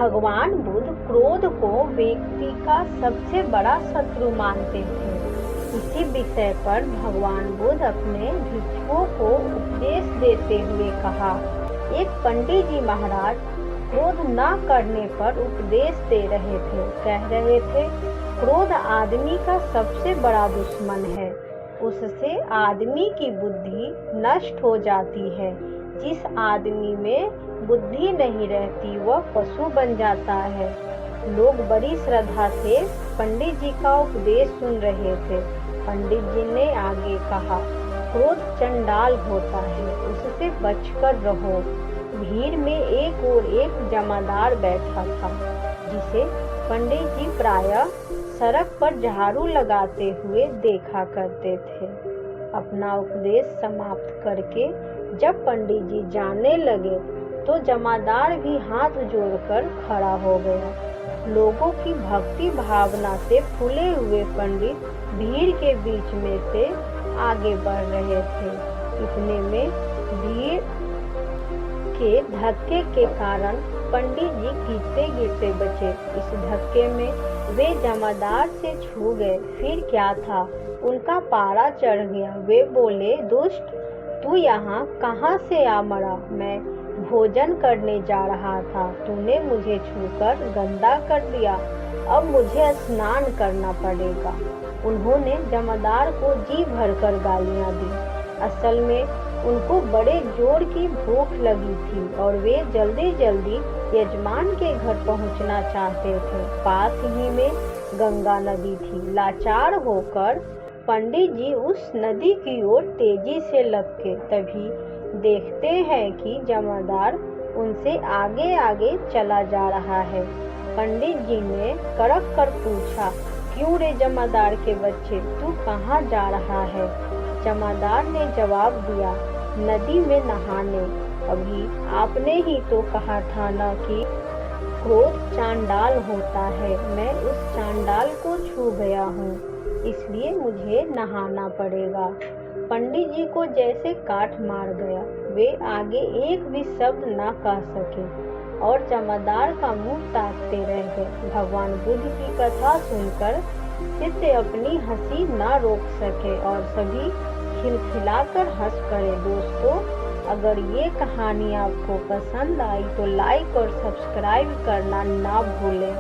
भगवान बुद्ध क्रोध को व्यक्ति का सबसे बड़ा शत्रु मानते थे। इसी विषय पर भगवान बुद्ध अपने भिक्षुओं को उपदेश देते हुए कहा। एक पंडित जी महाराज क्रोध न करने पर उपदेश दे रहे थे। कह रहे थे, क्रोध आदमी का सबसे बड़ा दुश्मन है, उससे आदमी की बुद्धि नष्ट हो जाती है। जिस आदमी में बुद्धि नहीं रहती वह पशु बन जाता है। लोग बड़ी श्रद्धा से पंडित जी का उपदेश सुन रहे थे। पंडित जी ने आगे कहा, क्रोध चंडाल होता है, उससे बचकर रहो। भीड़ में एक और एक जमादार बैठा था, जिसे पंडित जी प्रायः सड़क पर झाड़ू लगाते हुए देखा करते थे। अपना उपदेश समाप्त करके जब पंडित जी जाने लगे तो जमादार भी हाथ जोड़कर खड़ा हो गया। लोगों की भक्ति भावना से फूले हुए पंडित भीड़ के बीच में से आगे बढ़ रहे थे। इतने में भीड़ के धक्के के कारण पंडित जी गिरते गिरते बचे। इस धक्के में वे जमादार से छू गए। फिर क्या था, उनका पारा चढ़ गया। वे बोले, दुष्ट, तू यहाँ कहाँ से आ मरा? मैं भोजन करने जा रहा था, तूने मुझे छूकर गंदा कर दिया। अब मुझे स्नान करना पड़ेगा। उन्होंने जमादार को जी भरकर गालियाँ दी। असल में उनको बड़े जोर की भूख लगी थी और वे जल्दी जल्दी यजमान के घर पहुंचना चाहते थे। पास ही में गंगा नदी थी। लाचार होकर पंडित जी उस नदी की ओर तेजी से लपके। तभी देखते हैं कि जमादार उनसे आगे आगे चला जा रहा है। पंडित जी ने कड़क कर पूछा, क्यों रे जमादार के बच्चे, तू कहाँ जा रहा है? जमादार ने जवाब दिया, नदी में नहाने। अभी आपने ही तो कहा था ना कि क्रोध चांडाल होता है। मैं उस चांडाल को छू गया हूँ, इसलिए मुझे नहाना पड़ेगा। पंडित जी को जैसे काट मार गया। वे आगे एक भी शब्द न कह सके और जमादार का मुंह ताकते रह गए। भगवान बुद्ध की कथा सुनकर शिष्य अपनी हंसी न रोक सके और सभी खिलखिलाकर हंस पड़े। दोस्तों, अगर ये कहानी आपको पसंद आई तो लाइक और सब्सक्राइब करना ना भूलें।